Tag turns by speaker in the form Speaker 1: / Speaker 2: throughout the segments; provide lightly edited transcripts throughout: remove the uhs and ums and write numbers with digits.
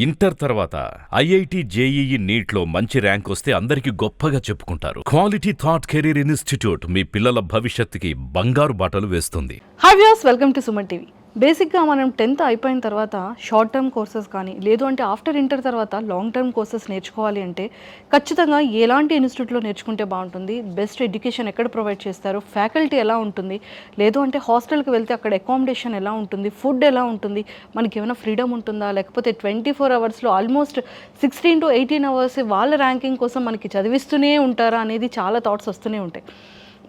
Speaker 1: Inter తర్వాత IIT JEE నీట్లో మంచి rank వస్తే అందరికి గొప్పగా చెప్పుకుంటారు. క్వాలిటీ థాట్ కెరీర్ ఇన్స్టిట్యూట్ మీ పిల్లల భవిష్యత్తుకి బంగారు బాటలు వేస్తుంది.
Speaker 2: Hi viewers, welcome to Suman TV. బేసిక్గా మనం 10th అయిపోయిన తర్వాత షార్ట్ టర్మ్ కోర్సెస్ కానీ లేదు అంటే ఆఫ్టర్ ఇంటర్ తర్వాత లాంగ్ టర్మ్ కోర్సెస్ నేర్చుకోవాలి అంటే ఖచ్చితంగా ఎలాంటి ఇన్స్టిట్యూట్లో నేర్చుకుంటే బాగుంటుంది, బెస్ట్ ఎడ్యుకేషన్ ఎక్కడ ప్రొవైడ్ చేస్తారు, ఫ్యాకల్టీ ఎలా ఉంటుంది, లేదు అంటే హాస్టల్కి వెళ్తే అక్కడ అకామిడేషన్ ఎలా ఉంటుంది, ఫుడ్ ఎలా ఉంటుంది, మనకి ఏమైనా ఫ్రీడమ్ ఉంటుందా, లేకపోతే 24 అవర్స్లో ఆల్మోస్ట్ 16 to 18 అవర్స్ వాళ్ళ ర్యాంకింగ్ కోసం మనకి చదివిస్తూనే ఉంటారా అనేది చాలా థాట్స్ వస్తూనే ఉంటాయి.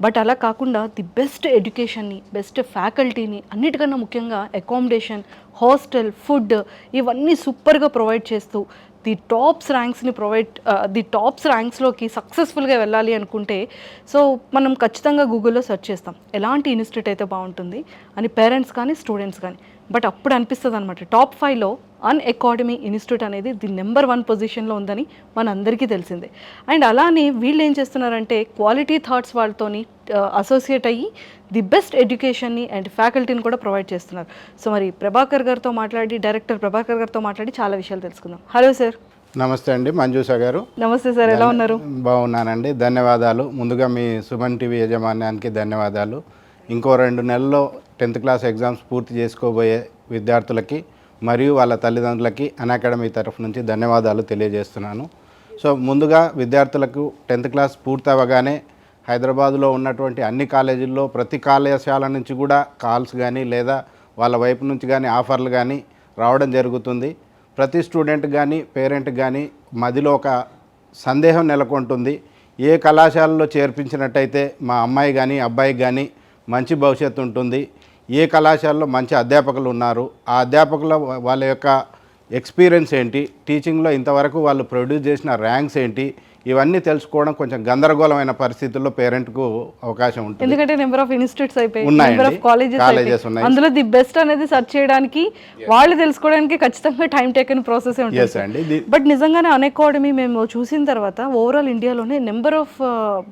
Speaker 2: బట్ అలా కాకుండా ది బెస్ట్ ఎడ్యుకేషన్ని, బెస్ట్ ఫ్యాకల్టీని, అన్నిటికన్నా ముఖ్యంగా అకామిడేషన్, హాస్టల్, ఫుడ్ ఇవన్నీ సూపర్గా ప్రొవైడ్ చేస్తూ ది టాప్స్ ర్యాంక్స్లోకి సక్సెస్ఫుల్గా వెళ్ళాలి అనుకుంటే సో మనం ఖచ్చితంగా గూగుల్లో సెర్చ్ చేస్తాం ఎలాంటి ఇన్స్టిట్యూట్ అయితే బాగుంటుంది అని, పేరెంట్స్ కానీ స్టూడెంట్స్ కానీ. బట్ అప్పుడు అనిపిస్తుంది అనమాట, టాప్ 5లో అన్అకాడమీ ఇన్స్టిట్యూట్ అనేది ది నెంబర్ 1 పొజిషన్లో ఉందని మన అందరికీ తెలిసిందే. అండ్ అలానే వీళ్ళు ఏం చేస్తున్నారంటే క్వాలిటీ థాట్స్ వాళ్ళతోని అసోసియేట్ అయ్యి ది బెస్ట్ ఎడ్యుకేషన్ని అండ్ ఫ్యాకల్టీని కూడా ప్రొవైడ్ చేస్తున్నారు. సో మరి డైరెక్టర్ ప్రభాకర్ గారితో మాట్లాడి చాలా విషయాలు తెలుసుకుందాం. Hello sir.
Speaker 3: నమస్తే అండి, మంజూషా గారు.
Speaker 2: నమస్తే సార్, ఎలా ఉన్నారు?
Speaker 3: బాగున్నానండి, ధన్యవాదాలు. ముందుగా మీ సుమన్ టీవీ యాజమాన్యానికి ధన్యవాదాలు. ఇంకో 2 నెలల్లో 10th క్లాస్ ఎగ్జామ్స్ పూర్తి చేసుకోబోయే విద్యార్థులకి మరియు వాళ్ళ తల్లిదండ్రులకి అన్అకాడమీ తరఫు నుంచి ధన్యవాదాలు తెలియజేస్తున్నాను. సో ముందుగా విద్యార్థులకు 10th క్లాస్ పూర్తి అవ్వగానే హైదరాబాదులో ఉన్నటువంటి అన్ని కాలేజీల్లో ప్రతి కళాశాల నుంచి కూడా కాల్స్ కానీ లేదా వాళ్ళ వైపు నుంచి కానీ ఆఫర్లు కానీ రావడం జరుగుతుంది. ప్రతి స్టూడెంట్ కానీ పేరెంట్ కానీ మదిలో ఒక సందేహం నెలకొంటుంది, ఏ కళాశాలలో చేర్పించినట్టయితే మా అమ్మాయి కానీ అబ్బాయికి కానీ మంచి భవిష్యత్తు ఉంటుంది, ఏ కళాశాలలో మంచి అధ్యాపకులు ఉన్నారు, ఆ అధ్యాపకుల వాళ్ళ యొక్క ఎక్స్పీరియన్స్ ఏంటి, టీచింగ్లో ఇంతవరకు వాళ్ళు ప్రొడ్యూస్ చేసిన ర్యాంక్స్ ఏంటి, ఇవన్నీ తెలుసుకోవడం కొంచెం గందరగోళమైన పరిస్థితుల్లో పేరెంట్కు అవకాశం ఉంటుంది.
Speaker 2: ఎందుకంటే నెంబర్ ఆఫ్ ఇన్స్టిట్యూట్స్ అయిపోయి,
Speaker 3: ఉన్నాయండి,
Speaker 2: నెంబర్ ఆఫ్ కాలేజెస్ ఉన్నాయి, అందులో ది బెస్ట్ అనేది సెర్చ్ చేయడానికి వాళ్ళు తెలుసుకోవడానికి ఖచ్చితంగా టైం టేకన్ ప్రాసెస్ ఉంటుంది. బట్ నిజంగానే అన్అకాడమీ మేము చూసిన తర్వాత ఓవరాల్ ఇండియాలోనే నెంబర్ ఆఫ్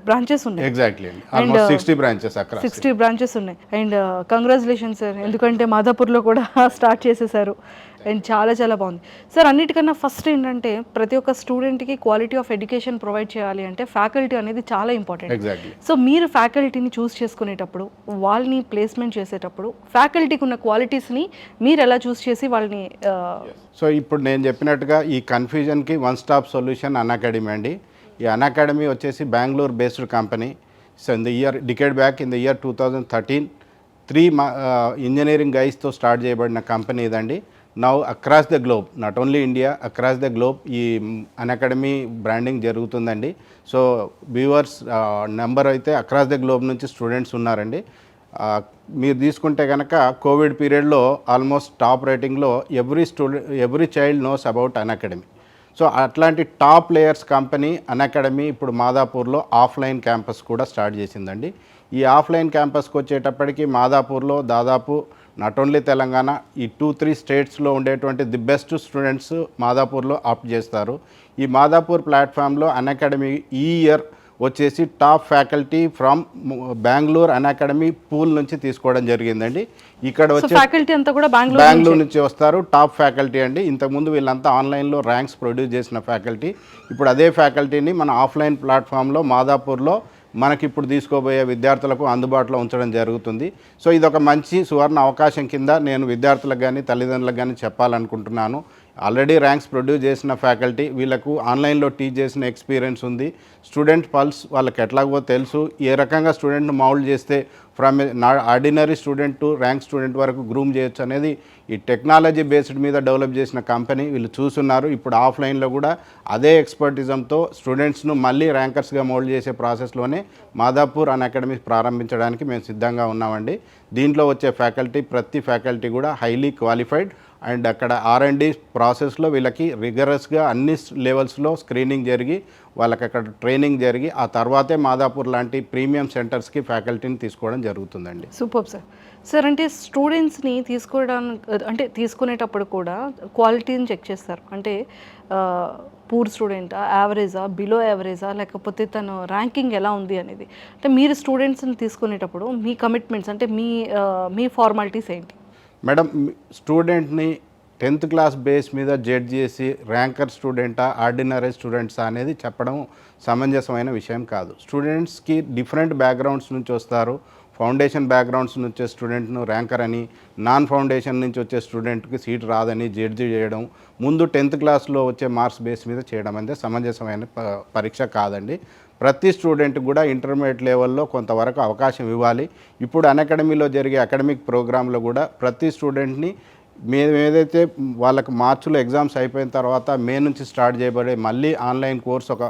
Speaker 2: బ్రాంచెస్ ఉన్నాయి.
Speaker 3: ఎగ్జాక్ట్లీ అండి, ఆల్మోస్ట్ 60
Speaker 2: బ్రాంచెస్ ఉన్నాయి. అండ్ కంగ్రాచులేషన్ సార్, ఎందుకంటే మాదాపూర్లో కూడా స్టార్ట్ చేసేసారు అండ్ చాలా చాలా బాగుంది సార్. అన్నిటికన్నా ఫస్ట్ ఏంటంటే ప్రతి ఒక్క స్టూడెంట్కి క్వాలిటీ ఆఫ్ ఎడ్యుకేషన్ ప్రొవైడ్ చేయాలి అంటే ఫ్యాకల్టీ అనేది చాలా ఇంపార్టెంట్. సో మీరు ఫ్యాకల్టీని చూస్ చేసుకునేటప్పుడు, వాళ్ళని ప్లేస్మెంట్ చేసేటప్పుడు ఫ్యాకల్టీకి ఉన్న క్వాలిటీస్ని మీరు ఎలా చూస్ చేసి వాళ్ళని
Speaker 3: సో ఇప్పుడు నేను చెప్పినట్టుగా ఈ కన్ఫ్యూజన్కి వన్ స్టాప్ సొల్యూషన్ అన్అకాడమీ అండి. ఈ అన్అకాడమీ వచ్చేసి Bengaluru based company. So in the decade back in the year 2013 3 engineering గైస్తో స్టార్ట్ చేయబడిన కంపెనీ ఇదండి. Now across the globe, not only India, across the globe ఈ అన్అకాడమీ బ్రాండింగ్ జరుగుతుందండి. సో వ్యూవర్స్ నెంబర్ అయితే across the globe నుంచి students ఉన్నారండి. మీరు తీసుకుంటే కనుక కోవిడ్ పీరియడ్లో ఆల్మోస్ట్ టాప్ రేటింగ్లో every child knows about Unacademy. So అట్లాంటి టాప్ ప్లేయర్స్ కంపెనీ అన్అకాడమీ ఇప్పుడు మాదాపూర్లో ఆఫ్లైన్ క్యాంపస్ కూడా స్టార్ట్ చేసిందండి. ఈ ఆఫ్లైన్ క్యాంపస్కి వచ్చేటప్పటికి మాదాపూర్లో దాదాపు నాట్ ఓన్లీ తెలంగాణ, ఈ 2-3 స్టేట్స్లో ఉండేటువంటి ది బెస్ట్ స్టూడెంట్స్ మాదాపూర్లో ఆప్ట్ చేస్తారు. ఈ మాదాపూర్ ప్లాట్ఫామ్లో అన్అకాడమీ ఈ ఇయర్ వచ్చేసి top faculty from Bengaluru Unacademy pool నుంచి తీసుకోవడం జరిగిందండి. ఇక్కడ వచ్చే
Speaker 2: ఫ్యాకల్టీ అంతా కూడా
Speaker 3: బెంగళూరు నుంచి వస్తారు, టాప్ ఫ్యాకల్టీ అండి. ఇంతకుముందు వీళ్ళంతా ఆన్లైన్లో ర్యాంక్స్ ప్రొడ్యూస్ చేసిన ఫ్యాకల్టీ. ఇప్పుడు అదే ఫ్యాకల్టీని మన ఆఫ్లైన్ ప్లాట్ఫామ్లో మాదాపూర్లో మనకి ఇప్పుడు తీసుకోబోయే విద్యార్థులకు అందుబాటులో ఉంచడం జరుగుతుంది. సో ఇది ఒక మంచి సువర్ణ అవకాశం కింద నేను విద్యార్థులకు కానీ తల్లిదండ్రులకు కానీ చెప్పాలనుకుంటున్నాను. ఆల్రెడీ ర్యాంక్స్ ప్రొడ్యూస్ చేసిన ఫ్యాకల్టీ, వీళ్ళకు ఆన్లైన్లో టీచ్ చేసిన ఎక్స్పీరియన్స్ ఉంది, స్టూడెంట్ పల్స్ వాళ్ళకి ఎట్లాగో తెలుసు, ఏ రకంగా స్టూడెంట్ను మౌల్డ్ చేస్తే from ordinary student to rank student వరకు గ్రూమ్ చేయొచ్చు అనేది ఈ టెక్నాలజీ బేస్డ్ మీద డెవలప్ చేసిన కంపెనీ వీళ్ళు చూస్తున్నారు. ఇప్పుడు ఆఫ్లైన్లో కూడా అదే ఎక్స్పర్టిజంతో స్టూడెంట్స్ను మళ్ళీ ర్యాంకర్స్గా మౌల్డ్ చేసే ప్రాసెస్లోనే మాదాపూర్ అన్అకాడమీ ప్రారంభించడానికి మేము సిద్ధంగా ఉన్నామండి. దీంట్లో వచ్చే ప్రతి ఫ్యాకల్టీ కూడా హైలీ క్వాలిఫైడ్ అండ్ అక్కడ R&D ప్రాసెస్లో వీళ్ళకి రిగరస్గా అన్ని లెవెల్స్లో స్క్రీనింగ్ జరిగి వాళ్ళకి అక్కడ ట్రైనింగ్ జరిగి ఆ తర్వాతే మాదాపూర్ లాంటి ప్రీమియం సెంటర్స్కి ఫ్యాకల్టీని తీసుకోవడం జరుగుతుందండి.
Speaker 2: Super sir. అంటే స్టూడెంట్స్ని తీసుకునేటప్పుడు కూడా క్వాలిటీని చెక్ చేస్తారు. అంటే పూర్ స్టూడెంటా, యావరేజా, బిలో యావరేజా, లేకపోతే తను ర్యాంకింగ్ ఎలా ఉంది అనేది. అంటే మీరు స్టూడెంట్స్ని తీసుకునేటప్పుడు మీ కమిట్మెంట్స్ అంటే మీ ఫార్మాలిటీస్ ఏంటి?
Speaker 3: మేడం, స్టూడెంట్ని 10th క్లాస్ బేస్ మీద జడ్జ్ చేసి ర్యాంకర్ స్టూడెంటా ఆర్డినరీ స్టూడెంట్సా అనేది చెప్పడం సమంజసమైన విషయం కాదు. స్టూడెంట్స్కి డిఫరెంట్ బ్యాక్గ్రౌండ్స్ నుంచి వస్తారు. ఫౌండేషన్ బ్యాక్గ్రౌండ్స్ నుంచి వచ్చే స్టూడెంట్ను ర్యాంకర్ అని, నాన్ ఫౌండేషన్ నుంచి వచ్చే స్టూడెంట్కి సీట్ రాదని జడ్జి చేయడం, ముందు 10th క్లాస్లో వచ్చే మార్క్స్ బేస్ మీద చేయడం అనేది సమంజసమైన పరీక్ష కాదండి. ప్రతి స్టూడెంట్ కూడా ఇంటర్మీడియట్ లెవెల్లో కొంతవరకు అవకాశం ఇవ్వాలి. ఇప్పుడు అన్అకాడమీలో జరిగే అకాడమిక్ ప్రోగ్రాంలో కూడా ప్రతి స్టూడెంట్ని మేము ఏదైతే వాళ్ళకి మార్చిలో ఎగ్జామ్స్ అయిపోయిన తర్వాత మే నుంచి స్టార్ట్ చేయబడే మళ్ళీ ఆన్లైన్ కోర్స్ ఒక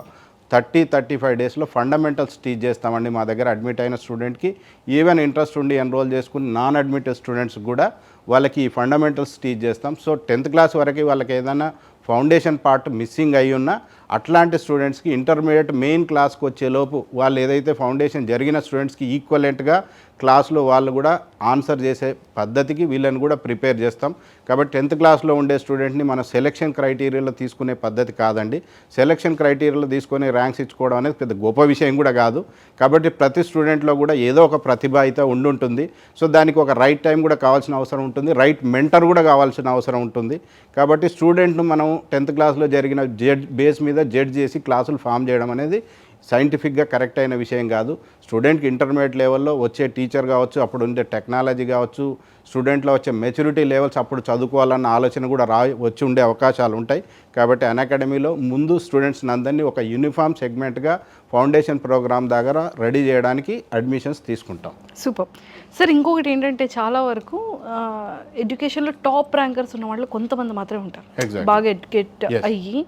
Speaker 3: 30-35 డేస్లో ఫండమెంటల్స్ టీచ్ చేస్తామండి. మా దగ్గర అడ్మిట్ అయిన స్టూడెంట్కి ఈవెన్ ఇంట్రెస్ట్ ఉండి ఎన్రోల్ చేసుకుని నాన్ అడ్మిటెడ్ స్టూడెంట్స్ కూడా వాళ్ళకి ఈ ఫండమెంటల్స్ టీచ్ చేస్తాం. సో 10th క్లాస్ వరకు వాళ్ళకి ఏదైనా ఫౌండేషన్ పార్ట్ మిస్సింగ్ అయి ఉన్నా అట్లాంటి స్టూడెంట్స్కి ఇంటర్మీడియట్ మెయిన్ క్లాస్కి వచ్చేలోపు వాళ్ళు ఏదైతే ఫౌండేషన్ జరిగిన స్టూడెంట్స్కి ఈక్వలెంట్గా క్లాస్లో వాళ్ళు కూడా ఆన్సర్ చేసే పద్ధతికి వీళ్ళని కూడా ప్రిపేర్ చేస్తాం. కాబట్టి 10th క్లాస్లో ఉండే స్టూడెంట్ని మనం సెలక్షన్ క్రైటీరియాలో తీసుకునే పద్ధతి కాదండి. సెలక్షన్ క్రైటీరియాలో తీసుకొని ర్యాంక్స్ ఇచ్చుకోవడం అనేది పెద్ద గొప్ప విషయం కూడా కాదు. కాబట్టి ప్రతి స్టూడెంట్లో కూడా ఏదో ఒక ప్రతిభ అయితే ఉండుంటుంది. సో దానికి ఒక రైట్ టైం కూడా కావాల్సిన అవసరం ఉంటుంది, రైట్ మెంటర్ కూడా కావాల్సిన అవసరం ఉంటుంది. కాబట్టి స్టూడెంట్ను మనం 10th క్లాస్లో జరిగిన బేస్ మీద జడ్జ్ చేసి క్లాసులు ఫామ్ చేయడం అనేది సైంటిఫిక్గా కరెక్ట్ అయిన విషయం కాదు. స్టూడెంట్కి ఇంటర్మీడియట్ లెవెల్లో వచ్చే టీచర్ కావచ్చు, అప్పుడు ఉండే టెక్నాలజీ కావచ్చు, స్టూడెంట్లో వచ్చే మెచ్యూరిటీ లెవెల్స్ అప్పుడు చదువుకోవాలన్న ఆలోచన కూడా వచ్చి ఉండే అవకాశాలు ఉంటాయి. కాబట్టి అన్అకాడమీలో ముందు స్టూడెంట్స్ని అందరినీ ఒక యూనిఫామ్ సెగ్మెంట్గా ఫౌండేషన్ ప్రోగ్రామ్ దగ్గర రెడీ చేయడానికి అడ్మిషన్స్ తీసుకుంటాం.
Speaker 2: Super sir. ఇంకొకటి ఏంటంటే చాలా వరకు ఎడ్యుకేషన్లో టాప్ ర్యాంకర్స్ ఉన్న వాళ్ళు కొంతమంది మాత్రమే ఉంటారు. బాగా ఎడ్యుకేట్ అయ్యి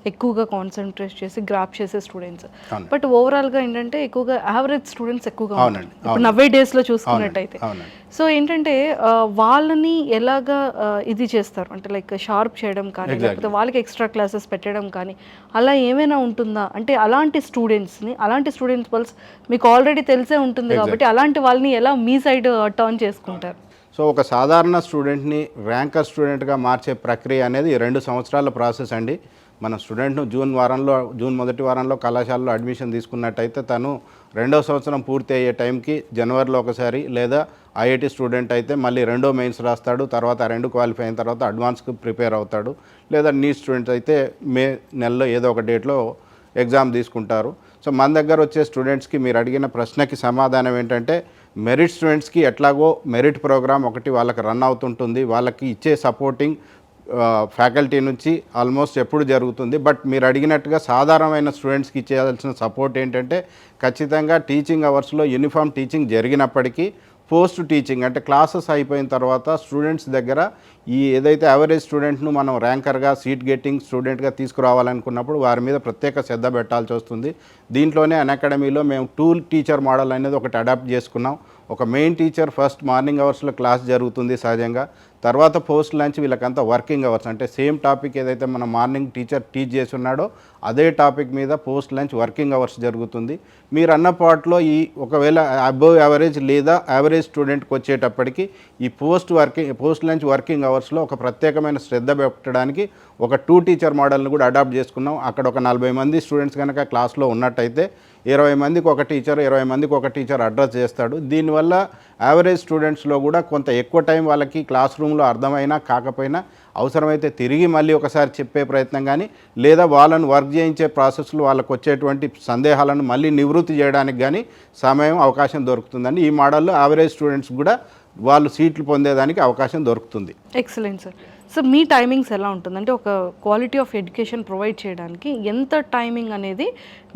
Speaker 2: ఎక్కువగా కాన్సన్ట్రేట్ చేసి గ్రాప్ చేసే స్టూడెంట్స్. బట్ ఓవరాల్గా ఏంటంటే ఎక్కువగా యావరేజ్ స్టూడెంట్స్ ఎక్కువగా ఉంటారు ఇప్పుడు నవ్వే డేస్లో చూసుకున్నట్టయితే. సో ఏంటంటే వాళ్ళని ఎలాగా ఇది చేస్తారు అంటే లైక్ షార్ప్ చేయడం కానీ లేకపోతే వాళ్ళకి ఎక్స్ట్రా క్లాసెస్ పెట్టడం కానీ అలా ఏమైనా ఉంటుందా? అంటే అలాంటి స్టూడెంట్స్ని అలాంటి స్టూడెంట్స్ పల్స్ మీకు ఆల్రెడీ తెలిసే ఉంటుంది కాబట్టి అలాంటి వాళ్ళని ఎలా మీ సైడ్ టర్న్ చేసుకుంటారు?
Speaker 3: సో ఒక సాధారణ స్టూడెంట్ని ర్యాంకర్ స్టూడెంట్గా మార్చే ప్రక్రియ అనేది 2 సంవత్సరాల ప్రాసెస్ అండి. మన స్టూడెంట్ను జూన్ మొదటి వారంలో కళాశాలలో అడ్మిషన్ తీసుకున్నట్టయితే తను 2వ సంవత్సరం పూర్తి అయ్యే టైంకి జనవరిలో ఒకసారి, లేదా ఐఐటి స్టూడెంట్ అయితే మళ్ళీ 2వ మెయిన్స్ రాస్తాడు. తర్వాత 2 క్వాలిఫై అయిన తర్వాత అడ్వాన్స్కి ప్రిపేర్ అవుతాడు. లేదా నీట్ స్టూడెంట్స్ అయితే మే నెలలో ఏదో ఒక డేట్లో ఎగ్జామ్ తీసుకుంటారు. సో మన దగ్గర వచ్చే స్టూడెంట్స్కి మీరు అడిగిన ప్రశ్నకి సమాధానం ఏంటంటే, మెరిట్ స్టూడెంట్స్కి ఎట్లాగో మెరిట్ ప్రోగ్రామ్ ఒకటి వాళ్ళకి రన్ అవుతుంటుంది. వాళ్ళకి ఇచ్చే సపోర్టింగ్ ఫ్యాకల్టీ నుంచి ఆల్మోస్ట్ ఎప్పుడు జరుగుతుంది. బట్ మీరు అడిగినట్టుగా సాధారణమైన స్టూడెంట్స్కి ఇచ్చేయాల్సిన సపోర్ట్ ఏంటంటే, ఖచ్చితంగా టీచింగ్ అవర్స్లో యూనిఫామ్ టీచింగ్ జరిగినప్పటికీ పోస్ట్ టీచింగ్ అంటే క్లాసెస్ అయిపోయిన తర్వాత స్టూడెంట్స్ దగ్గర ఈ ఏదైతే యావరేజ్ స్టూడెంట్ను మనం ర్యాంకర్గా సీట్ గెట్టింగ్ స్టూడెంట్గా తీసుకురావాలనుకున్నప్పుడు వారి మీద ప్రత్యేక శ్రద్ధ పెట్టాల్సి వస్తుంది. దీంట్లోనే అన్అకాడమీలో మేము 2 టీచర్ మోడల్ అనేది ఒకటి అడాప్ట్ చేసుకున్నాం. ఒక మెయిన్ టీచర్ ఫస్ట్ మార్నింగ్ అవర్స్లో క్లాస్ జరుగుతుంది సహజంగా. తర్వాత పోస్ట్ లంచ్ వీళ్ళకంతా వర్కింగ్ అవర్స్ అంటే సేమ్ టాపిక్ ఏదైతే మన మార్నింగ్ టీచర్ టీచ్ చేసి ఉన్నాడో అదే టాపిక్ మీద పోస్ట్ లంచ్ వర్కింగ్ అవర్స్ జరుగుతుంది. మీరు అన్న పార్ట్లో ఈ ఒకవేళ అబోవ్ యావరేజ్ లేదా యావరేజ్ స్టూడెంట్కి వచ్చేటప్పటికి ఈ పోస్ట్ లంచ్ వర్కింగ్ అవర్స్లో ఒక ప్రత్యేకమైన శ్రద్ధ పెట్టడానికి ఒక 2 టీచర్ మోడల్ని కూడా అడాప్ట్ చేసుకున్నాం. అక్కడ ఒక 40 మంది స్టూడెంట్స్ కనుక క్లాస్లో ఉన్నట్టయితే 20 మందికి ఒక టీచర్ 20 మందికి ఒక టీచర్ అడ్రస్ చేస్తాడు. దీనివల్ల యావరేజ్ స్టూడెంట్స్లో కూడా కొంత ఎక్కువ టైం వాళ్ళకి క్లాస్ రూమ్లో అర్థమైనా కాకపోయినా అవసరమైతే తిరిగి మళ్ళీ ఒకసారి చెప్పే ప్రయత్నం కానీ, లేదా వాళ్ళను వర్క్ చేయించే ప్రాసెస్లో వాళ్ళకు వచ్చేటువంటి సందేహాలను మళ్ళీ నివృత్తి చేయడానికి కానీ సమయం అవకాశం దొరుకుతుందండి. ఈ మోడల్లో యావరేజ్ స్టూడెంట్స్ కూడా వాళ్ళు సీట్లు పొందేదానికి అవకాశం దొరుకుతుంది.
Speaker 2: Excellent sir. సో మీ టైమింగ్స్ ఎలా ఉంటుంది అంటే ఒక క్వాలిటీ ఆఫ్ ఎడ్యుకేషన్ ప్రొవైడ్ చేయడానికి ఎంత టైమింగ్ అనేది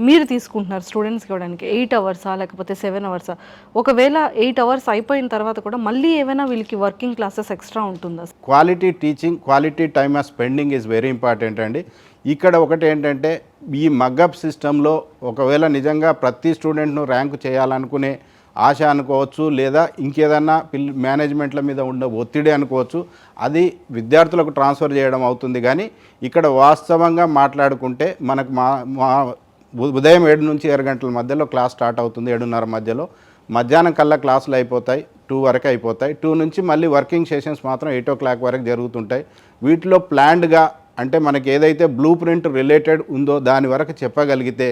Speaker 2: మీరు తీసుకుంటున్నారు స్టూడెంట్స్కి ఇవ్వడానికి? 8 అవర్సా లేకపోతే 7 అవర్సా? ఒకవేళ 8 అవర్స్ అయిపోయిన తర్వాత కూడా మళ్ళీ ఏమైనా వీళ్ళకి వర్కింగ్ క్లాసెస్ ఎక్స్ట్రా ఉంటుందా?
Speaker 3: Quality teaching, quality time of spending is very important అండి. ఇక్కడ ఒకటి ఏంటంటే, ఈ మగ్గప్ సిస్టంలో ఒకవేళ నిజంగా ప్రతి స్టూడెంట్ను ర్యాంకు చేయాలనుకునే ఆశ అనుకోవచ్చు, లేదా ఇంకేదన్నా మేనేజ్మెంట్ల మీద ఉండే ఒత్తిడి అనుకోవచ్చు, అది విద్యార్థులకు ట్రాన్స్ఫర్ చేయడం అవుతుంది. కానీ ఇక్కడ వాస్తవంగా మాట్లాడుకుంటే మనకు ఉదయం 7 నుంచి 7 గంటల మధ్యలో క్లాస్ స్టార్ట్ అవుతుంది. 7:30 మధ్యలో మధ్యాహ్నం కల్లా క్లాసులు అయిపోతాయి, 2 వరకు అయిపోతాయి. 2 నుంచి మళ్ళీ వర్కింగ్ సెషన్స్ మాత్రం 8 o'clock వరకు జరుగుతుంటాయి. వీటిలో ప్లాన్డ్గా అంటే మనకి ఏదైతే బ్లూ ప్రింట్ రిలేటెడ్ ఉందో దాని వరకు చెప్పగలిగితే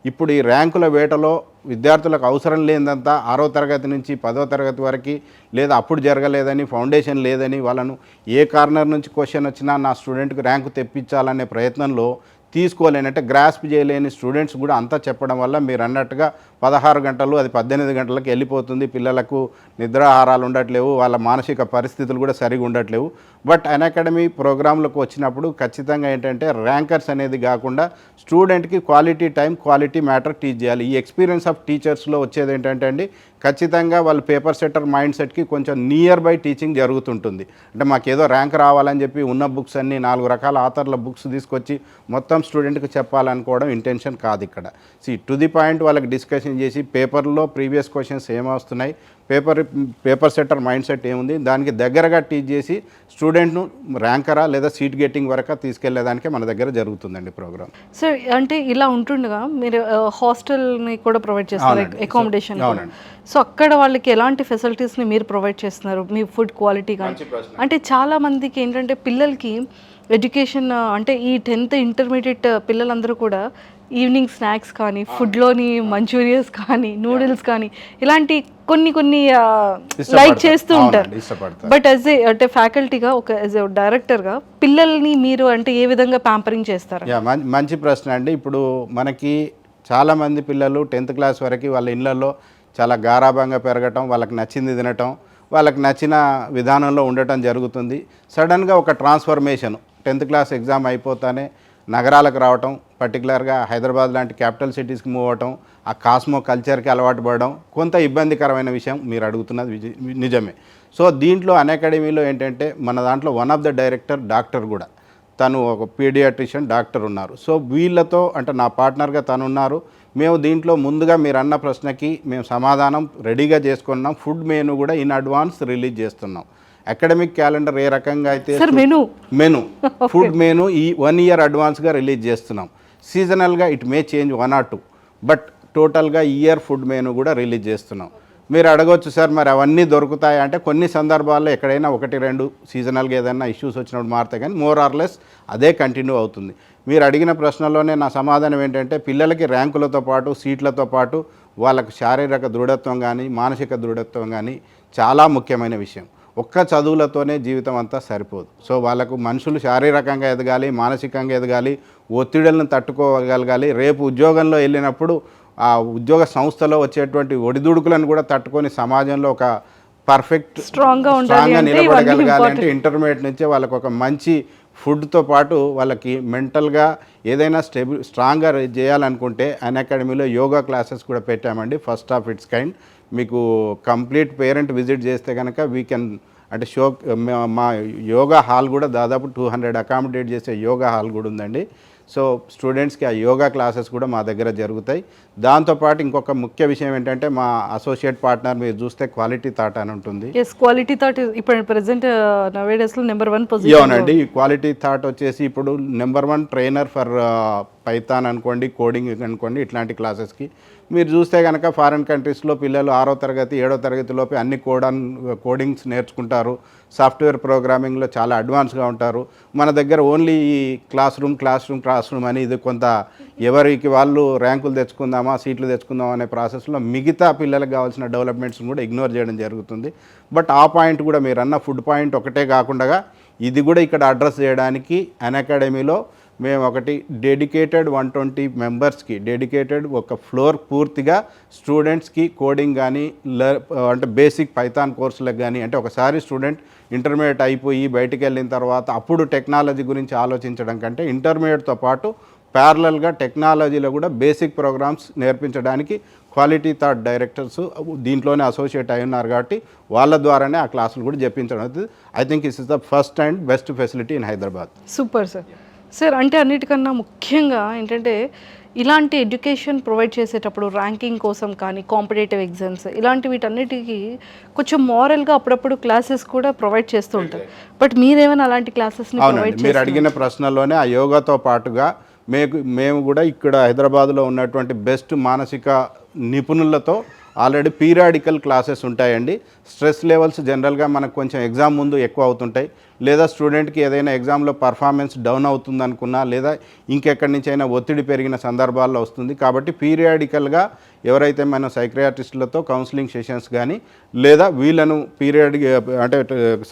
Speaker 3: ఇప్పుడు ఈ ర్యాంకుల వేటలో విద్యార్థులకు అవసరం లేదంతా 6వ తరగతి నుంచి 10వ తరగతి వరకు లేదా అప్పుడు జరగలేదని ఫౌండేషన్ లేదని వాళ్ళను ఏ కార్నర్ నుంచి క్వశ్చన్ వచ్చినా నా స్టూడెంట్కి ర్యాంకు తెప్పించాలనే ప్రయత్నంలో తీసుకోలేనంటే గ్రాస్ప్ చేయలేని స్టూడెంట్స్ కూడా అంతా చెప్పడం వల్ల మీరు అన్నట్టుగా 16 గంటలు అది 18 గంటలకు వెళ్ళిపోతుంది. పిల్లలకు నిద్రాహారాలు ఉండట్లేవు, వాళ్ళ మానసిక పరిస్థితులు కూడా సరిగా ఉండట్లేవు. బట్ అన్అకాడమీ ప్రోగ్రాంలకు వచ్చినప్పుడు ఖచ్చితంగా ఏంటంటే ర్యాంకర్స్ అనేది కాకుండా స్టూడెంట్కి quality time quality matter teach చేయాలి. ఈ ఎక్స్పీరియన్స్ ఆఫ్ టీచర్స్లో వచ్చేది ఏంటంటే అండి ఖచ్చితంగా వాళ్ళు పేపర్ సెట్టర్ మైండ్ సెట్కి కొంచెం నియర్ బై టీచింగ్ జరుగుతుంటుంది. అంటే మాకేదో ర్యాంక్ రావాలని చెప్పి ఉన్న బుక్స్ అన్నీ 4 రకాల ఆథర్ల బుక్స్ తీసుకొచ్చి మొత్తం స్టూడెంట్కి చెప్పాలనుకోవడం ఇంటెన్షన్ కాదు ఇక్కడ. టు ది పాయింట్ వాళ్ళకి డిస్కషన్ చేసి పేపర్లో ప్రీవియస్ క్వశ్చన్స్ ఏమొస్తున్నాయి, పేపర్ సెట్టర్ మైండ్ సెట్ ఏముంది దానికి దగ్గరగా టీచ్ చేసి స్టూడెంట్ను ర్యాంకరా లేదా సీట్ గెట్టింగ్ వరకు తీసుకెళ్లేదానికే మన దగ్గర జరుగుతుందండి ప్రోగ్రామ్.
Speaker 2: సార్ అంటే ఇలా ఉంటుండగా మీరు హాస్టల్ని కూడా ప్రొవైడ్ చేస్తారు, అకామిడేషన్. సో అక్కడ వాళ్ళకి ఎలాంటి ఫెసిలిటీస్ని మీరు ప్రొవైడ్ చేస్తున్నారు, మీ ఫుడ్ క్వాలిటీ కానీ? అంటే చాలా మందికి ఏంటంటే పిల్లలకి ఎడ్యుకేషన్ అంటే ఈ 10th ఇంటర్మీడియట్ పిల్లలందరూ కూడా ఈవినింగ్ స్నాక్స్ కానీ ఫుడ్లోని మంచూరియన్స్ కానీ నూడిల్స్ కానీ ఇలాంటి కొన్ని లైక్ చేస్తూ ఉంటారు. బట్ యాజ్ ఏ అంటే ఫ్యాకల్టీగా యాజ్ ఏ డైరెక్టర్గా పిల్లల్ని మీరు అంటే ఏ విధంగా ప్యాంపరింగ్ చేస్తారు?
Speaker 3: మంచి ప్రశ్న అండి. ఇప్పుడు మనకి చాలామంది పిల్లలు 10th క్లాస్ వరకు వాళ్ళ ఇళ్ళల్లో చాలా గారాభంగా పెరగటం, వాళ్ళకి నచ్చింది తినటం, వాళ్ళకి నచ్చిన విధానంలో ఉండటం జరుగుతుంది. సడన్గా ఒక ట్రాన్స్ఫర్మేషన్ 10th క్లాస్ ఎగ్జామ్ అయిపోతానే నగరాలకు రావటం, పర్టికులర్గా హైదరాబాద్ లాంటి క్యాపిటల్ సిటీస్కి మూవ్ అవటం, ఆ కాస్మో కల్చర్కి అలవాటు పడడం కొంత ఇబ్బందికరమైన విషయం. మీరు అడుగుతున్నది నిజమే. సో దీంట్లో అన్అకాడమీలో ఏంటంటే మన దాంట్లో one of the director doctor కూడా, తను ఒక పీడియాట్రిషియన్ డాక్టర్ ఉన్నారు. సో వీళ్ళతో అంటే నా పార్ట్నర్గా తను ఉన్నారు. మేము దీంట్లో ముందుగా మీరు అన్న ప్రశ్నకి మేము సమాధానం రెడీగా చేసుకున్నాం. ఫుడ్ మెనూ కూడా ఇన్ అడ్వాన్స్ రిలీజ్ చేస్తున్నాం. అకాడమిక్ క్యాలెండర్ ఏ రకంగా అయితే మెనూ ఫుడ్ మెనూ ఈ 1 year అడ్వాన్స్గా రిలీజ్ చేస్తున్నాం. సీజనల్గా it may change 1 or 2, but టోటల్గా ఇయర్ ఫుడ్ మెనూ కూడా రిలీజ్ చేస్తున్నాం. మీరు అడగవచ్చు సార్ మరి అవన్నీ దొరుకుతాయి అంటే కొన్ని సందర్భాల్లో ఎక్కడైనా 1-2 సీజనల్గా ఏదైనా ఇష్యూస్ వచ్చినప్పుడు మారుతాయి, కానీ మోర్ ఆర్ లెస్ అదే కంటిన్యూ అవుతుంది. మీరు అడిగిన ప్రశ్నలోనే నా సమాధానం ఏంటంటే పిల్లలకి ర్యాంకులతో పాటు సీట్లతో పాటు వాళ్ళకు శారీరక దృఢత్వం కానీ మానసిక దృఢత్వం కానీ చాలా ముఖ్యమైన విషయం. ఒక్క చదువులతోనే జీవితం అంతా సరిపోదు. సో వాళ్ళకు మనుషులు శారీరకంగా ఎదగాలి, మానసికంగా ఎదగాలి, ఒత్తిడులను తట్టుకోగలగాలి. రేపు ఉద్యోగంలో వెళ్ళినప్పుడు ఆ ఉద్యోగ సంస్థలో వచ్చేటువంటి ఒడిదుడుకులను కూడా తట్టుకొని సమాజంలో ఒక పర్ఫెక్ట్ స్ట్రాంగ్గా నిలబడగలగాలి అంటే ఇంటర్మీడియట్ నుంచే వాళ్ళకు ఒక మంచి ఫుడ్తో పాటు వాళ్ళకి మెంటల్గా ఏదైనా స్ట్రాంగ్గా చేయాలనుకుంటే అన్అకాడమీలో యోగా క్లాసెస్ కూడా పెట్టామండి, ఫస్ట్ ఆఫ్ ఇట్స్ కైండ్. మీకు కంప్లీట్ పేరెంట్ విజిట్ చేస్తే కనుక వీ కెన్ అంటే మా యోగా హాల్ కూడా దాదాపు 200 అకామిడేట్ చేసే యోగా హాల్ కూడా ఉందండి. సో స్టూడెంట్స్కి ఆ యోగా క్లాసెస్ కూడా మా దగ్గర జరుగుతాయి. దాంతోపాటు ఇంకొక ముఖ్య విషయం ఏంటంటే మా అసోసియేట్ పార్ట్నర్ మీరు చూస్తే క్వాలిటీ థాట్ అని ఉంటుంది.
Speaker 2: క్వాలిటీ థాట్ ఇప్పుడు ప్రెసెంట్ నవేడేస్లో నెంబర్ 1 పొజిషన్.
Speaker 3: అవునండి, ఈ క్వాలిటీ థాట్ వచ్చేసి ఇప్పుడు నెంబర్ 1 ట్రైనర్ ఫర్ పైథాన్ అనుకోండి, కోడింగ్ అనుకోండి, ఇట్లాంటి క్లాసెస్కి మీరు చూస్తే కనుక ఫారిన్ కంట్రీస్లో పిల్లలు 6వ తరగతి 7వ తరగతిలోపే అన్ని కోడింగ్స్ నేర్చుకుంటారు. సాఫ్ట్వేర్ ప్రోగ్రామింగ్లో చాలా అడ్వాన్స్గా ఉంటారు. మన దగ్గర ఓన్లీ ఈ క్లాస్ రూమ్ అని ఇది కొంత ఎవరికి వాళ్ళు ర్యాంకులు తెచ్చుకుందామా సీట్లు తెచ్చుకుందామా అనే ప్రాసెస్లో మిగతా పిల్లలకు కావాల్సిన డెవలప్మెంట్స్ కూడా ఇగ్నోర్ చేయడం జరుగుతుంది. బట్ ఆ పాయింట్ కూడా మీరు అన్న ఫుడ్ పాయింట్ ఒకటే కాకుండా ఇది కూడా ఇక్కడ అడ్రస్ చేయడానికి అన్అకాడమీలో మేము ఒకటి డెడికేటెడ్ 120 మెంబర్స్కి డెడికేటెడ్ ఒక ఫ్లోర్ పూర్తిగా స్టూడెంట్స్కి కోడింగ్ కానీ అంటే బేసిక్ పైథాన్ కోర్సులకు కానీ అంటే ఒకసారి స్టూడెంట్ ఇంటర్మీడియట్ అయిపోయి బయటికి వెళ్ళిన తర్వాత అప్పుడు టెక్నాలజీ గురించి ఆలోచించడం కంటే ఇంటర్మీడియట్తో పాటు ప్యారలల్గా టెక్నాలజీలో కూడా బేసిక్ ప్రోగ్రామ్స్ నేర్పించడానికి క్వాలిటీ థాట్ డైరెక్టర్స్ దీంట్లోనే అసోసియేట్ అయి ఉన్నారు కాబట్టి వాళ్ళ ద్వారానే ఆ క్లాసులు కూడా చెప్పించడం అవుతుంది. I think is is the first and best facility in Hyderabad.
Speaker 2: Super sir. అంటే అన్నిటికన్నా ముఖ్యంగా ఏంటంటే ఇలాంటి ఎడ్యుకేషన్ ప్రొవైడ్ చేసేటప్పుడు ర్యాంకింగ్ కోసం కానీ కాంపిటేటివ్ ఎగ్జామ్స్ ఇలాంటి వీటన్నిటికీ కొంచెం మారల్గా అప్పుడప్పుడు క్లాసెస్ కూడా ప్రొవైడ్ చేస్తూ ఉంటారు. బట్ మీరేమైనా అలాంటి క్లాసెస్ని ప్రొవైడ్
Speaker 3: మీరు అడిగిన ప్రశ్నలోనే ఆ యోగాతో పాటుగా మేము కూడా ఇక్కడ హైదరాబాద్లో ఉన్నటువంటి బెస్ట్ మానసిక నిపుణులతో ఆల్రెడీ పీరియాడికల్ క్లాసెస్ ఉంటాయండి. స్ట్రెస్ లెవెల్స్ జనరల్గా మనకు కొంచెం ఎగ్జామ్ ముందు ఎక్కువ అవుతుంటాయి. లేదా స్టూడెంట్కి ఏదైనా ఎగ్జామ్లో పర్ఫార్మెన్స్ డౌన్ అవుతుంది అనుకున్నా, లేదా ఇంకెక్కడి నుంచి అయినా ఒత్తిడి పెరిగిన సందర్భాల్లో వస్తుంది. కాబట్టి పీరియాడికల్గా ఎవరైతే మనం సైక్రియాటిస్టులతో కౌన్సిలింగ్ సెషన్స్ కానీ, లేదా వీళ్ళను అంటే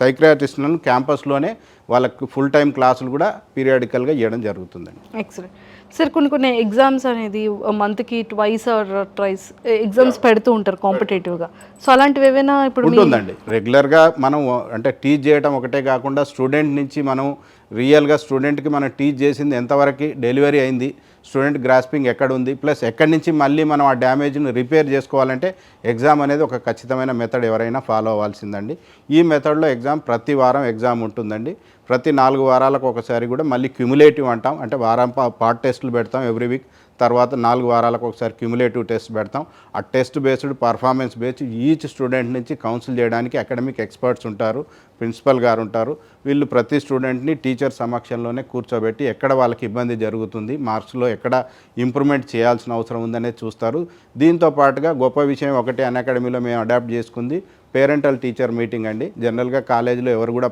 Speaker 3: సైక్రియాటిస్టులను క్యాంపస్లోనే వాళ్ళకు ఫుల్ టైం క్లాసులు కూడా పీరియాడికల్గా ఇవ్వడం జరుగుతుందండి.
Speaker 2: Excellent sir. కొన్ని ఎగ్జామ్స్ అనేది మంత్కి ట్వైస్ ఆర్ ట్రైస్ ఎగ్జామ్స్ పెడుతూ ఉంటారు కాంపిటేటివ్గా. సో అలాంటివి ఏవైనా ఇప్పుడు
Speaker 3: ఉంటుందండి. రెగ్యులర్గా మనం అంటే టీచ్ చేయడం ఒకటే కాకుండా స్టూడెంట్ నుంచి మనం రియల్గా స్టూడెంట్కి మనం టీచ్ చేసింది ఎంతవరకు డెలివరీ అయింది, స్టూడెంట్ గ్రాస్పింగ్ ఎక్కడ ఉంది, ప్లస్ ఎక్కడి నుంచి మళ్ళీ మనం ఆ డ్యామేజ్ని రిపేర్ చేసుకోవాలంటే ఎగ్జామ్ అనేది ఒక ఖచ్చితమైన మెథడ్ ఎవరైనా ఫాలో అవ్వాల్సిందండి. ఈ మెథడ్లో ఎగ్జామ్ ప్రతి వారం ఎగ్జామ్ ఉంటుందండి. ప్రతి 4 వారాలకు ఒకసారి కూడా మళ్ళీ క్యుములేటివ్ అంటాం, అంటే వారం పార్ట్ టెస్టులు పెడతాం ఎవ్రీ వీక్. తర్వాత 4 వారాలకు ఒకసారి క్యుములేటివ్ టెస్ట్ పెడతాం. ఆ test based performance based each student నుంచి కౌన్సిల్ చేయడానికి అకాడమిక్ ఎక్స్పర్ట్స్ ఉంటారు, ప్రిన్సిపల్ గారు ఉంటారు. వీళ్ళు ప్రతి స్టూడెంట్ని టీచర్ సమక్షంలోనే కూర్చోబెట్టి ఎక్కడ వాళ్ళకి ఇబ్బంది జరుగుతుంది, మార్క్స్లో ఎక్కడ ఇంప్రూవ్మెంట్ చేయాల్సిన అవసరం ఉందనేది చూస్తారు. దీంతో పాటుగా గొప్ప విషయం ఒకటి అకాడమీలో మేము అడాప్ట్ చేసుకుంది పేరెంటల్ టీచర్ మీటింగ్ అండి. జనరల్గా కాలేజీలో ఎవరు కూడా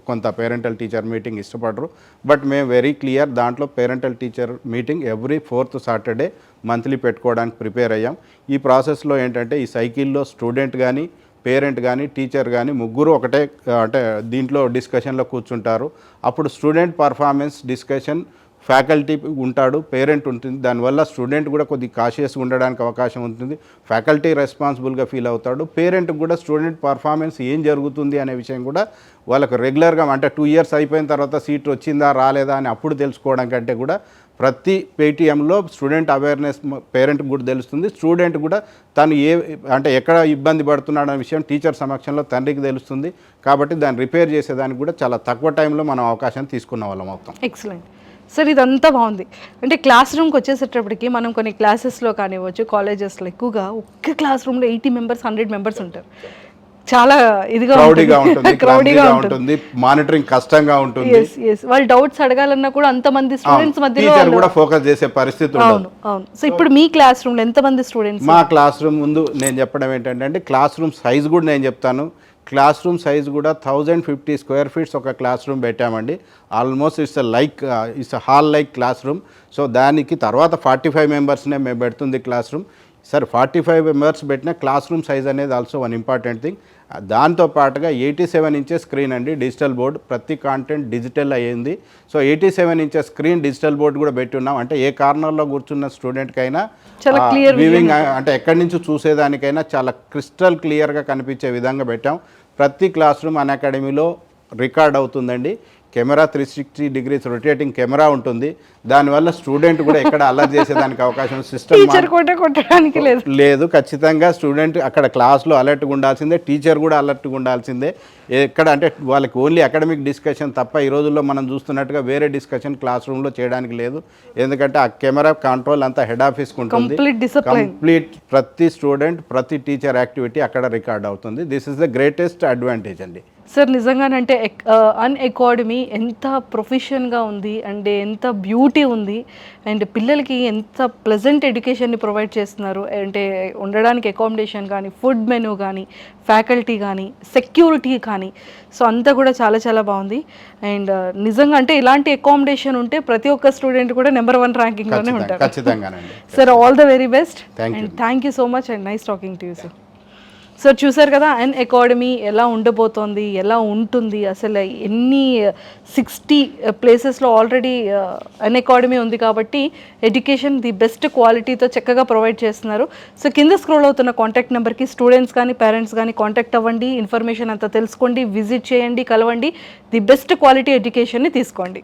Speaker 3: కొంత పేరెంటల్ టీచర్ మీటింగ్ ఇష్టపడరు, బట్ మేము వెరీ క్లియర్ దాంట్లో parental teacher meeting every 4th Saturday monthly పెట్టుకోవడానికి ప్రిపేర్ అయ్యాం. ఈ ప్రాసెస్లో ఏంటంటే ఈ సైకిల్లో స్టూడెంట్ కానీ, పేరెంట్ కానీ, టీచర్ కానీ ముగ్గురు ఒకటే అంటే దీంట్లో డిస్కషన్లో కూర్చుంటారు. అప్పుడు స్టూడెంట్ పర్ఫార్మెన్స్ డిస్కషన్, ఫ్యాకల్టీ ఉంటాడు, పేరెంట్ ఉంటుంది. దానివల్ల స్టూడెంట్ కూడా కొద్దిగా కాషియస్గా ఉండడానికి అవకాశం ఉంటుంది. ఫ్యాకల్టీ రెస్పాన్సిబుల్గా ఫీల్ అవుతాడు. పేరెంట్ కూడా స్టూడెంట్ పర్ఫార్మెన్స్ ఏం జరుగుతుంది అనే విషయం కూడా వాళ్ళకు రెగ్యులర్గా అంటే 2 years అయిపోయిన తర్వాత సీట్ వచ్చిందా రాలేదా అని అప్పుడు తెలుసుకోవడం కంటే కూడా ప్రతి పేటీఎంలో స్టూడెంట్ అవేర్నెస్ పేరెంట్కి కూడా తెలుస్తుంది. స్టూడెంట్ కూడా తను అంటే ఎక్కడ ఇబ్బంది పడుతున్నాడు అనే విషయం టీచర్ సమక్షంలో తండ్రికి తెలుస్తుంది. కాబట్టి దాన్ని రిపేర్ చేసేదానికి కూడా చాలా తక్కువ టైంలో మనం అవకాశం తీసుకున్న వాళ్ళం అవుతాం.
Speaker 2: Excellent sir. ఇదంతా బాగుంది. అంటే క్లాస్ రూమ్కి వచ్చేసేటప్పటికి మనం కొన్ని క్లాసెస్లో కానివ్వచ్చు, కాలేజెస్లో ఎక్కువగా ఒక్క క్లాస్ రూమ్లో 80 members 100 members ఉంటారు. చాలా ఇదిగా
Speaker 3: క్రౌడీగా ఉంటుంది, మానిటరింగ్ కష్టంగా ఉంటుంది.
Speaker 2: వాళ్ళు డౌట్స్ అడగాలన్నా కూడా అంతమంది స్టూడెంట్స్ మధ్యలో
Speaker 3: కూడా ఫోకస్ చేసే పరిస్థితి ఉండదు.
Speaker 2: అవును. సో ఇప్పుడు మీ క్లాస్ రూమ్లో ఎంతమంది స్టూడెంట్స్?
Speaker 3: మా క్లాస్ రూమ్ ముందు నేను చెప్పడం ఏంటంటే క్లాస్ రూమ్ సైజ్ కూడా నేను చెప్తాను. క్లాస్ రూమ్ సైజ్ కూడా 1050 square feet ఒక క్లాస్ రూమ్ పెట్టామండి. Almost it's hall like class room. So దానికి తర్వాత 45 members మేము పెడుతుంది క్లాస్ రూమ్. సార్ 45 members పెట్టిన క్లాస్ రూమ్ సైజ్ అనేది ఆల్సో వన్ ఇంపార్టెంట్ థింగ్. దాంతో పాటుగా 87 inches స్క్రీన్ అండి, డిజిటల్ బోర్డ్. ప్రతి కాంటెంట్ డిజిటల్ అయ్యింది. So 87 inches screen, digital board కూడా పెట్టి ఉన్నాం. అంటే ఏ కార్నర్లో కూర్చున్న స్టూడెంట్కైనా వ్యూవింగ్ అంటే ఎక్కడి నుంచి చూసేదానికైనా చాలా క్రిస్టల్ క్లియర్గా కనిపించే విధంగా పెట్టాం. ప్రతి క్లాస్ రూమ్ అకాడమీలో రికార్డ్ అవుతుందండి. కెమెరా 360 degrees రొటేటింగ్ కెమెరా ఉంటుంది. దానివల్ల స్టూడెంట్ కూడా ఎక్కడ అలర్ట్ చేసేదానికి అవకాశం
Speaker 2: సిస్టమ్
Speaker 3: లేదు. ఖచ్చితంగా స్టూడెంట్ అక్కడ క్లాస్లో అలర్ట్గా ఉండాల్సిందే, టీచర్ కూడా అలర్ట్గా ఉండాల్సిందే. ఎక్కడ అంటే వాళ్ళకి ఓన్లీ అకాడమిక్ డిస్కషన్ తప్ప ఈ రోజుల్లో మనం చూస్తున్నట్టుగా వేరే డిస్కషన్ క్లాస్ రూమ్లో చేయడానికి లేదు. ఎందుకంటే ఆ కెమెరా కంట్రోల్ అంతా హెడ్ ఆఫీస్కి ఉంటుంది. కంప్లీట్ ప్రతి స్టూడెంట్, ప్రతి టీచర్ యాక్టివిటీ అక్కడ రికార్డ్ అవుతుంది. This is the greatest advantage అండి.
Speaker 2: సార్ నిజంగానంటే అకాడమీ ఎంత ప్రొఫెషన్గా ఉంది అండ్ ఎంత బ్యూటీ ఉంది అండ్ పిల్లలకి ఎంత ప్లెజెంట్ ఎడ్యుకేషన్ని ప్రొవైడ్ చేస్తున్నారు. అంటే ఉండడానికి అకామిడేషన్ కానీ, ఫుడ్ మెనూ కానీ, ఫ్యాకల్టీ కానీ, సెక్యూరిటీ కానీ, సో అంతా కూడా చాలా చాలా బాగుంది. అండ్ నిజంగా అంటే ఇలాంటి అకామిడేషన్ ఉంటే ప్రతి ఒక్క స్టూడెంట్ కూడా నెంబర్ 1 ర్యాంకింగ్లోనే ఉంటారు.
Speaker 3: ఖచ్చితంగానండి.
Speaker 2: Sir all the very best and thank you so much and nice talking to you sir. Sir చూసారు కదా అకాడమీ ఎలా ఉండబోతోంది, ఎలా ఉంటుంది, అసలు ఎన్ని 60 ప్లేసెస్లో ఆల్రెడీ అకాడమీ ఉంది. కాబట్టి ఎడ్యుకేషన్ ది బెస్ట్ క్వాలిటీతో చక్కగా ప్రొవైడ్ చేస్తున్నారు. సో కింద స్క్రోల్ అవుతున్న కాంటాక్ట్ నెంబర్కి స్టూడెంట్స్ కానీ, పేరెంట్స్ కానీ కాంటాక్ట్ అవ్వండి, ఇన్ఫర్మేషన్ అంతా తెలుసుకోండి, విజిట్ చేయండి, కలవండి, ది బెస్ట్ క్వాలిటీ ఎడ్యుకేషన్ని తీసుకోండి.